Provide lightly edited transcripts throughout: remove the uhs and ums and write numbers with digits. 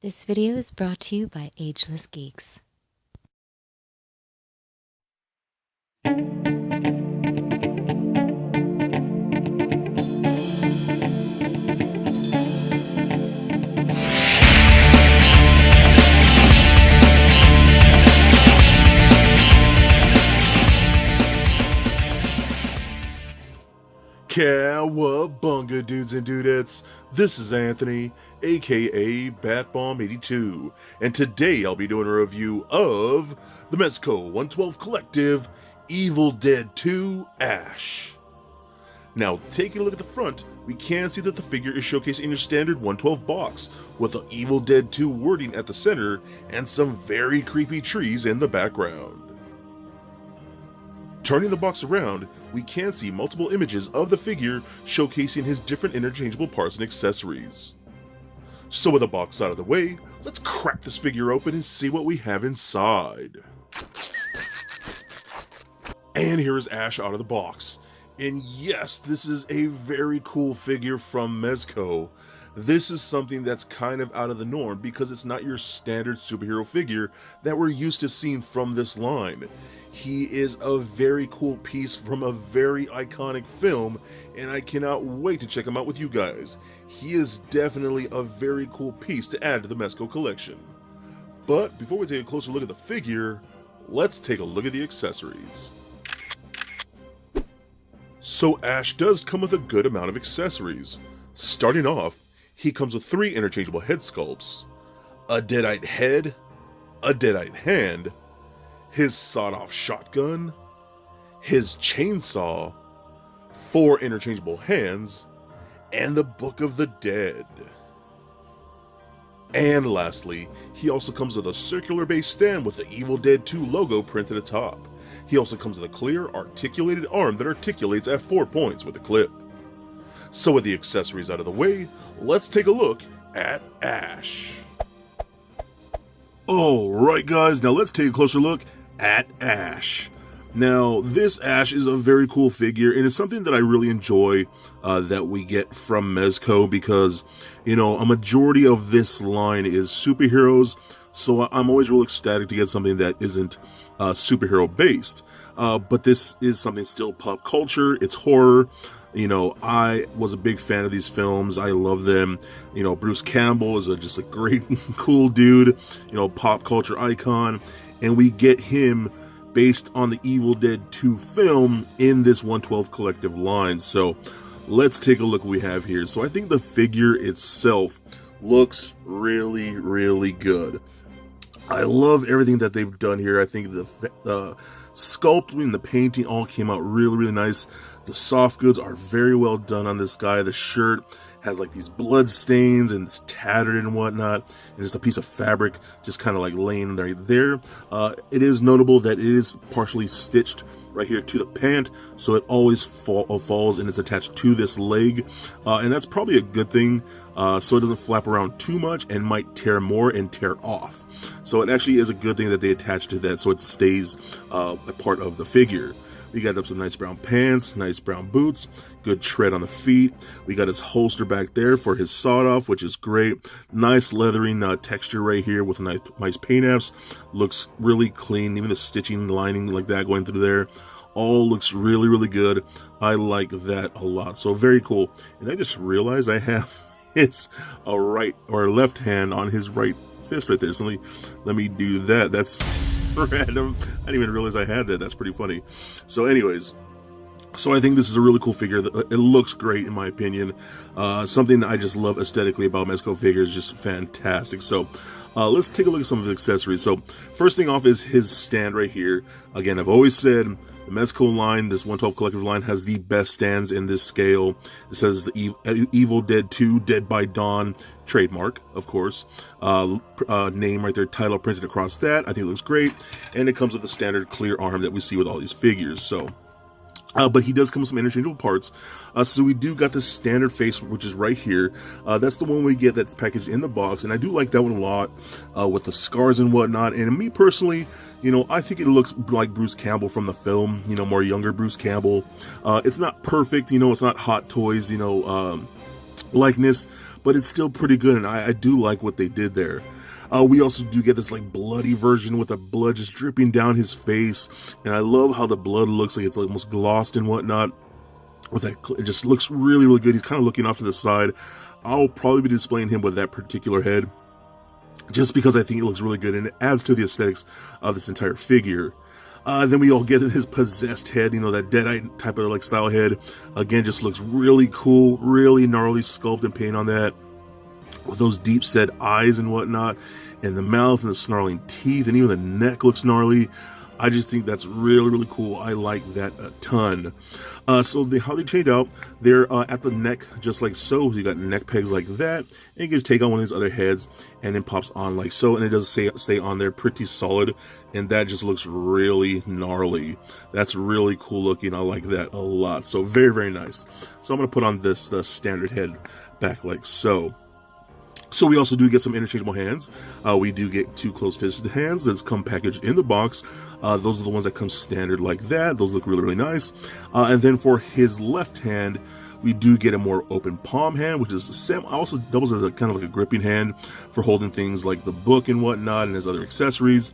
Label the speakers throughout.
Speaker 1: This video is brought to you by Ageless Geeks.
Speaker 2: Cowabunga, dudes and dudettes. This is Anthony, aka Batbomb82, and today I'll be doing a review of the Mezco 112 Collective Evil Dead 2 Ash. Now, taking a look at the front, we can see that the figure is showcased in your standard 112 box, with the Evil Dead 2 wording at the center and some very creepy trees in the background. Turning the box around, we can see multiple images of the figure showcasing his different interchangeable parts and accessories. So with the box out of the way, let's crack this figure open and see what we have inside. And here is Ash out of the box. And yes, this is a very cool figure from Mezco. This is something that's kind of out of the norm because it's not your standard superhero figure that we're used to seeing from this line. He is a very cool piece from a very iconic film, and I cannot wait to check him out with you guys. He is definitely a very cool piece to add to the Mezco collection. But before we take a closer look at the figure, let's take a look at the accessories. So Ash does come with a good amount of accessories. Starting off, he comes with 3 interchangeable head sculpts, a deadite head, a deadite hand, his sawed-off shotgun, his chainsaw, 4 interchangeable hands, and the Book of the Dead. And lastly, he also comes with a circular base stand with the Evil Dead 2 logo printed atop. He also comes with a clear, articulated arm that articulates at 4 points with a clip. So with the accessories out of the way, let's take a look at Ash. Alright guys, now let's take a closer look at Ash. Now, this Ash is a very cool figure, and it's something that I really enjoy that we get from Mezco because, you know, a majority of this line is superheroes, so I'm always real ecstatic to get something that isn't superhero based. But this is something still pop culture, it's horror. You know, I was a big fan of these films. I love them. You know, Bruce Campbell is just a great, cool dude, you know, pop culture icon. And we get him based on the Evil Dead 2 film in this 112 collective line. So let's take a look what we have here. So I think the figure itself looks really, really good. I love everything that they've done here. I think the sculpting and the painting all came out really, really nice. The soft goods are very well done on this guy. The shirt has like these blood stains and it's tattered and whatnot, and just a piece of fabric just kind of like laying right there. It is notable that it is partially stitched right here to the pant, so it always falls and it's attached to this leg, and that's probably a good thing, so it doesn't flap around too much and might tear more and tear off. So it actually is a good thing that they attach to that so it stays a part of the figure. We got up some nice brown pants, nice brown boots, good tread on the feet. We got his holster back there for his sawed-off, which is great. Nice leathering texture right here with nice paint apps. Looks really clean, even the stitching, lining like that going through there. All looks really, really good. I like that a lot, so very cool. And I just realized I have his right or left hand on his right fist right there. So let me do that. That's random. I didn't even realize I had that. That's pretty funny. So anyways, so I think this is a really cool figure. It looks great in my opinion. Something that I just love aesthetically about Mezco figures, just fantastic. So let's take a look at some of the accessories. So first thing off is his stand right here. Again, I've always said the Mezco line, this 112 collective line, has the best stands in this scale. It says the Evil Dead 2 Dead by Dawn trademark, of course. Name right there, title printed across that. I think it looks great. And it comes with the standard clear arm that we see with all these figures. So but he does come with some interchangeable parts. So we do got the standard face, which is right here. That's the one we get that's packaged in the box, and I do like that one a lot, with the scars and whatnot. And me personally, you know, I think it looks like Bruce Campbell from the film, you know, more younger Bruce Campbell. It's not perfect, you know, it's not Hot Toys, you know, likeness, but it's still pretty good, and I do like what they did there. We also do get this like bloody version with the blood just dripping down his face, and I love how the blood looks like it's almost glossed and whatnot. With that, it just looks really, really good. He's kind of looking off to the side. I'll probably be displaying him with that particular head, just because I think it looks really good and it adds to the aesthetics of this entire figure. Then we all get his possessed head, you know, that Deadite type of like style head. Again, just looks really cool, really gnarly sculpt and paint on that, with those deep set eyes and whatnot, and the mouth and the snarling teeth, and even the neck looks gnarly. I just think that's really, really cool. I like that a ton. So how they change out, they're at the neck just like so. You got neck pegs like that, and you can just take on one of these other heads, and then pops on like so, and it does stay on there pretty solid, and that just looks really gnarly. That's really cool looking. I like that a lot. So very, very nice. So I'm gonna put on the standard head back like so. So we also do get some interchangeable hands. We do get 2 closed-fisted hands that's come packaged in the box. Those are the ones that come standard like that. Those look really, really nice. And then for his left hand, we do get a more open palm hand, which is also doubles as a kind of like a gripping hand for holding things like the book and whatnot and his other accessories.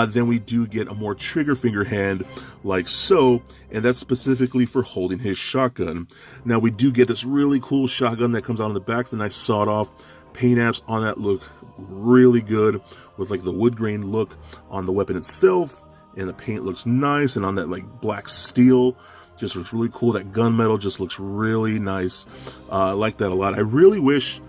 Speaker 2: Then we do get a more trigger finger hand like so, and that's specifically for holding his shotgun. Now we do get this really cool shotgun that comes out on the back, the nice sawed-off paint apps on that look really good, with like the wood grain look on the weapon itself, and the paint looks nice, and on that like black steel just looks really cool. That gunmetal just looks really nice. I like that a lot. I really wish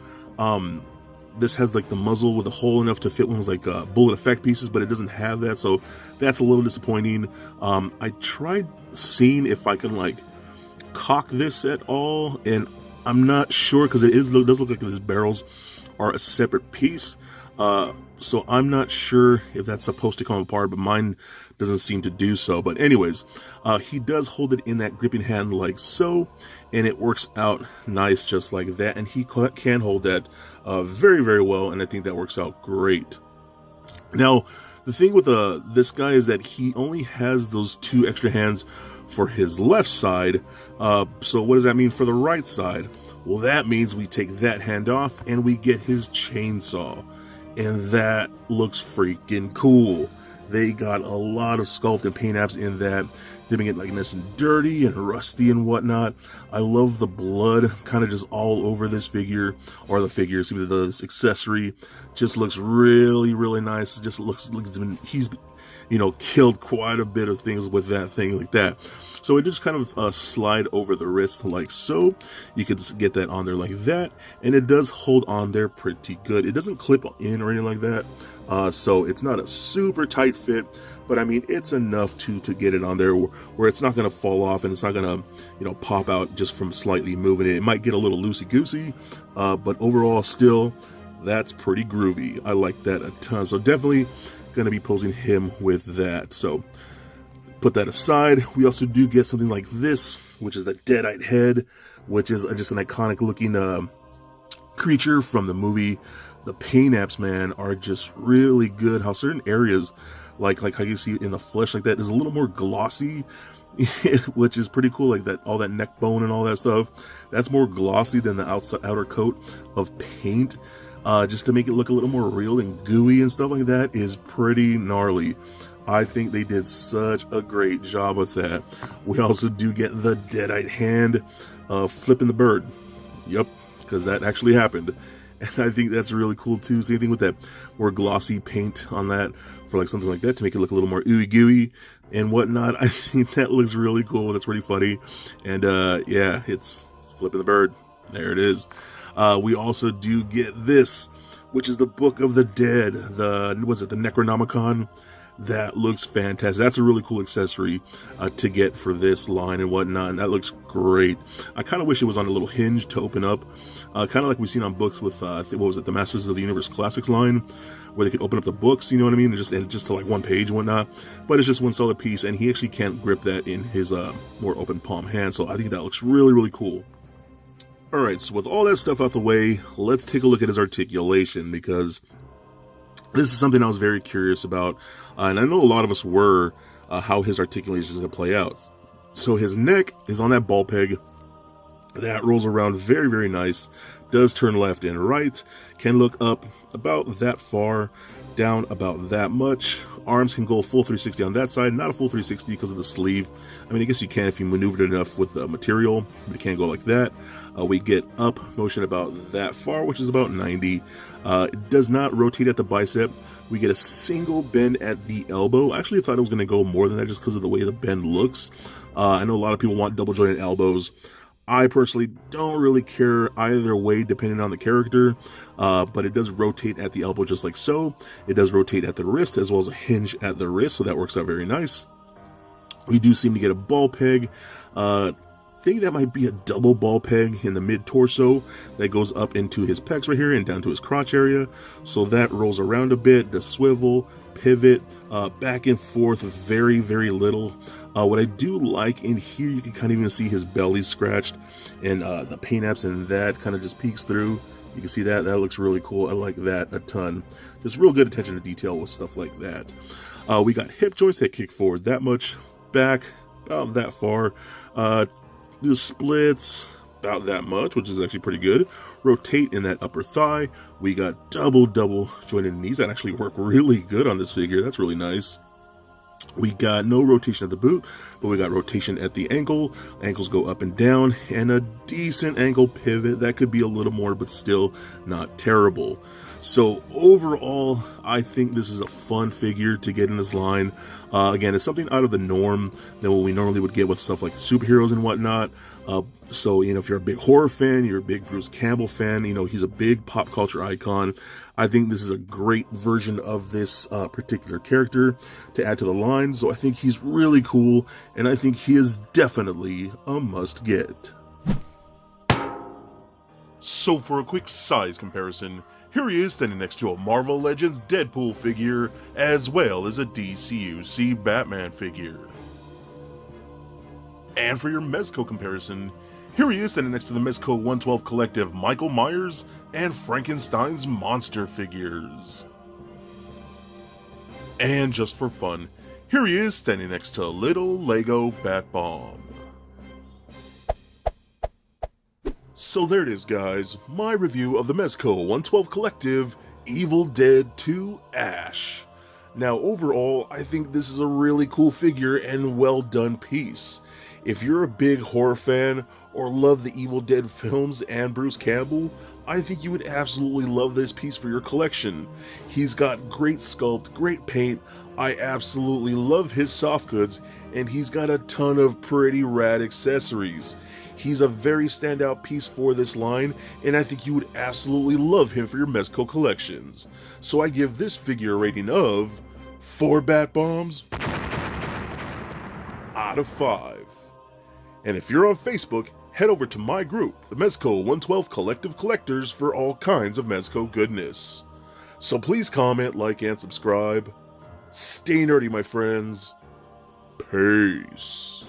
Speaker 2: this has like the muzzle with a hole enough to fit ones like bullet effect pieces, but it doesn't have that, so that's a little disappointing. I tried seeing if I can like cock this at all, and I'm not sure, because it does look like his barrels are a separate piece, so I'm not sure if that's supposed to come apart, but mine doesn't seem to do so. But anyways, he does hold it in that gripping hand like so, and it works out nice just like that, and he can hold that very, very well, and I think that works out great. Now, the thing with this guy is that he only has those 2 extra hands for his left side. So what does that mean for the right side? Well, that means we take that hand off and we get his chainsaw, and that looks freaking cool. They got a lot of sculpt and paint apps in that, giving it like nice and dirty and rusty and whatnot. I love the blood kind of just all over this figure, or the figure, see this accessory just looks really, really nice. It just looks like he's, you know, killed quite a bit of things with that thing like that. So it just kind of slide over the wrist like so. You could just get that on there like that, and it does hold on there pretty good. It doesn't clip in or anything like that, so it's not a super tight fit, but I mean it's enough to get it on there where it's not going to fall off, and it's not going to, you know, pop out just from slightly moving it. It might get a little loosey-goosey, but overall still that's pretty groovy. I like that a ton, so definitely going to be posing him with that. So put that aside. We also do get something like this, which is the Deadite head, which is just an iconic looking creature from the movie. The paint apps, man, are just really good. How certain areas, like how you see it in the flesh like that, is a little more glossy, which is pretty cool. Like that, all that neck bone and all that stuff, that's more glossy than the outer coat of paint. Just to make it look a little more real and gooey and stuff like that is pretty gnarly. I think they did such a great job with that. We also do get the Deadite hand flipping the bird. Yep, because that actually happened. And I think that's really cool too. Same thing with that more glossy paint on that for like something like that to make it look a little more ooey gooey and whatnot. I think that looks really cool. That's pretty funny. And yeah, it's flipping the bird. There it is. We also do get this, which is the Book of the Dead. The Necronomicon? That looks fantastic. That's a really cool accessory to get for this line and whatnot, and that looks great. I kind of wish it was on a little hinge to open up, kind of like we've seen on books with, what was it, the Masters of the Universe Classics line, where they could open up the books, you know what I mean, and just to like one page and whatnot, but it's just one solid piece, and he actually can't grip that in his more open palm hand, so I think that looks really, really cool. Alright, so with all that stuff out the way, let's take a look at his articulation, because this is something I was very curious about, and I know a lot of us were, how his articulation is going to play out. So his neck is on that ball peg that rolls around very, very nice does turn left and right, can look up about that far, down about that much. Arms can go full 360 on that side, not a full 360 because of the sleeve. I mean, I guess you can if you maneuver it enough with the material, but it can't go like that. We get up motion about that far, which is about 90. It does not rotate at the bicep. We get a single bend at the elbow. Actually, I thought it was going to go more than that just because of the way the bend looks. I know a lot of people want double jointed elbows. I personally don't really care either way depending on the character, but it does rotate at the elbow just like so. It does rotate at the wrist as well as a hinge at the wrist, so that works out very nice. We do seem to get a ball peg. I think that might be a double ball peg in the mid-torso that goes up into his pecs right here and down to his crotch area. So that rolls around a bit, the swivel, pivot, back and forth very, very little. What I do like in here, you can kind of even see his belly scratched and the paint apps, and that kind of just peeks through. You can see that. That looks really cool. I like that a ton. Just real good attention to detail with stuff like that. We got hip joints that kick forward that much, back about that far. The splits about that much, which is actually pretty good. Rotate in that upper thigh. We got double jointed knees that actually work really good on this figure. That's really nice. We got no rotation at the boot, but we got rotation at the ankle. Ankles go up and down, and a decent ankle pivot. That could be a little more, but still not terrible. So overall, I think this is a fun figure to get in this line. Again, it's something out of the norm than what we normally would get with stuff like superheroes and whatnot. So, if you're a big horror fan, you're a big Bruce Campbell fan, he's a big pop culture icon. I think this is a great version of this particular character to add to the line. So I think he's really cool, and I think he is definitely a must get. So for a quick size comparison, here he is standing next to a Marvel Legends Deadpool figure, as well as a DCUC Batman figure. And for your Mezco comparison, here he is standing next to the Mezco 112 Collective Michael Myers and Frankenstein's monster figures. And just for fun, here he is standing next to Little Lego Bat Bomb. So there it is, guys, my review of the Mezco 112 Collective Evil Dead 2 Ash. Now overall, I think this is a really cool figure and well done piece. If you're a big horror fan or love the Evil Dead films and Bruce Campbell, I think you would absolutely love this piece for your collection. He's got great sculpt, great paint, I absolutely love his soft goods, and he's got a ton of pretty rad accessories. He's a very standout piece for this line, and I think you would absolutely love him for your Mezco collections. So I give this figure a rating of 4 bat bombs out of 5. And if you're on Facebook, head over to my group, the Mezco 112 Collective Collectors, for all kinds of Mezco goodness. So please comment, like, and subscribe. Stay nerdy, my friends. Peace.